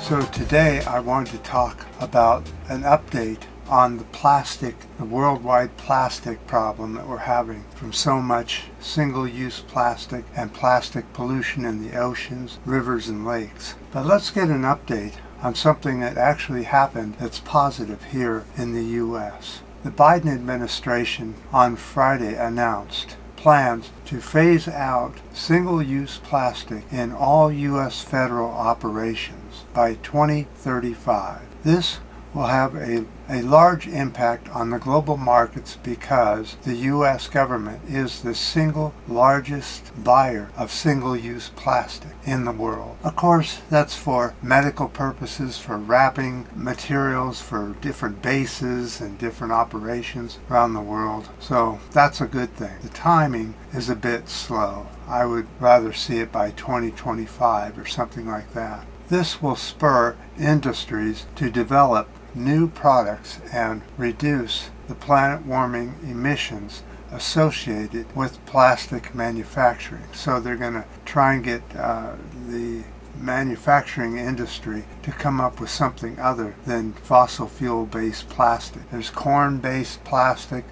So today I wanted to talk about an update on the worldwide plastic problem that we're having from so much single-use plastic and plastic pollution in the oceans, rivers, and lakes. But let's get an update on something that actually happened that's positive here in the U.S. The Biden administration on Friday announced plans to phase out single-use plastic in all U.S. federal operations by 2035. This will have a large impact on the global markets because the U.S. government is the single largest buyer of single-use plastic in the world. Of course, that's for medical purposes, for wrapping materials, for different bases and different operations around the world. So that's a good thing. The timing is a bit slow. I would rather see it by 2025 or something like that. This will spur industries to develop new products and reduce the planet-warming emissions associated with plastic manufacturing. So they're going to try and get the manufacturing industry to come up with something other than fossil fuel-based plastic. There's corn-based plastic.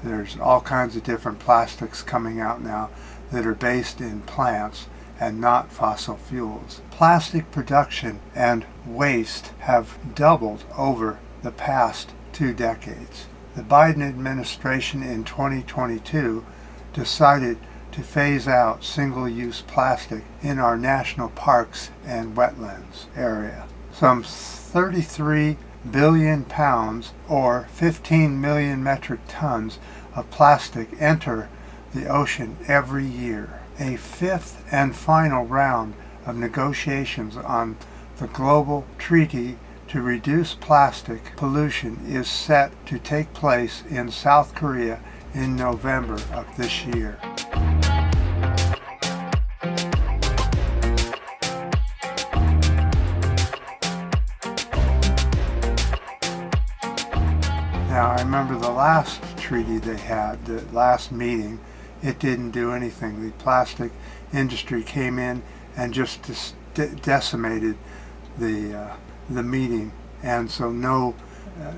There's all kinds of different plastics coming out now that are based in plants and not fossil fuels. Plastic production and waste have doubled over the past 2 decades. The Biden administration in 2022 decided to phase out single-use plastic in our national parks and wetlands area. Some 33 billion pounds or 15 million metric tons of plastic enter the ocean every year. A fifth and final round of negotiations on the global treaty to reduce plastic pollution is set to take place in South Korea in November of this year. Now, I remember the last treaty they had, the last meeting, it didn't do anything. The plastic industry came in and just decimated the meeting, and so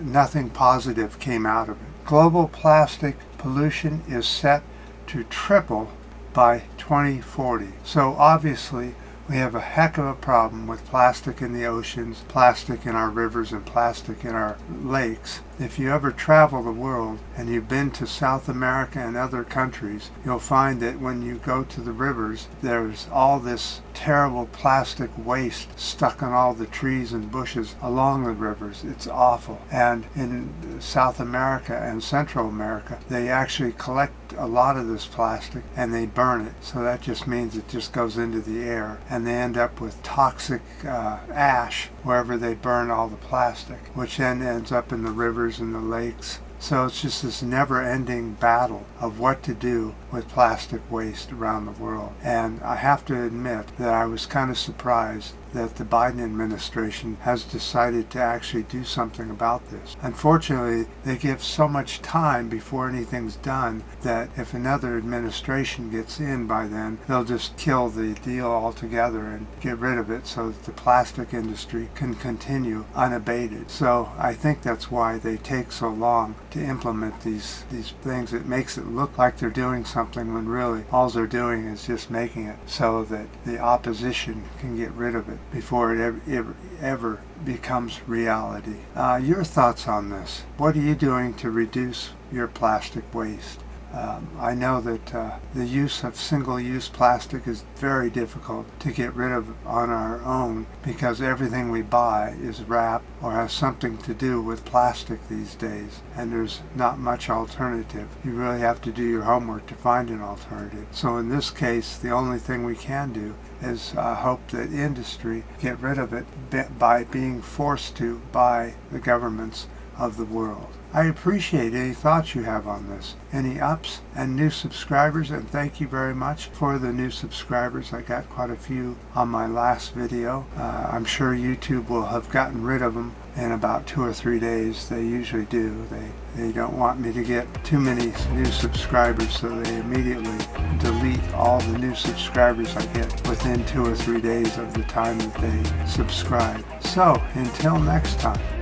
nothing positive came out of it. Global plastic pollution is set to triple by 2040. So obviously we have a heck of a problem with plastic in the oceans, plastic in our rivers, and plastic in our lakes. If you ever travel the world and you've been to South America and other countries, you'll find that when you go to the rivers, there's all this terrible plastic waste stuck on all the trees and bushes along the rivers. It's awful. And in South America and Central America, they actually collect a lot of this plastic and they burn it. So that just means it just goes into the air, and they end up with toxic ash wherever they burn all the plastic, which then ends up in the rivers and the lakes. So it's just this never-ending battle of what to do with plastic waste around the world. And I have to admit that I was kind of surprised that the Biden administration has decided to actually do something about this. Unfortunately, they give so much time before anything's done that if another administration gets in by then, they'll just kill the deal altogether and get rid of it so that the plastic industry can continue unabated. So I think that's why they take so long to implement these things. It makes it look like they're doing something when really all they're doing is just making it so that the opposition can get rid of it before it ever becomes reality. Your thoughts on this? What are you doing to reduce your plastic waste? I know that the use of single-use plastic is very difficult to get rid of on our own because everything we buy is wrapped or has something to do with plastic these days, and there's not much alternative. You really have to do your homework to find an alternative. So in this case, the only thing we can do is hope that industry get rid of it by being forced to by the governments of the world. I appreciate any thoughts you have on this. Any ups and new subscribers, and thank you very much for the new subscribers. I got quite a few on my last video. I'm sure YouTube will have gotten rid of them in about 2 or 3 days. They usually do. They don't want me to get too many new subscribers, so they immediately delete all the new subscribers I get within 2 or 3 days of the time that they subscribe. So, until next time.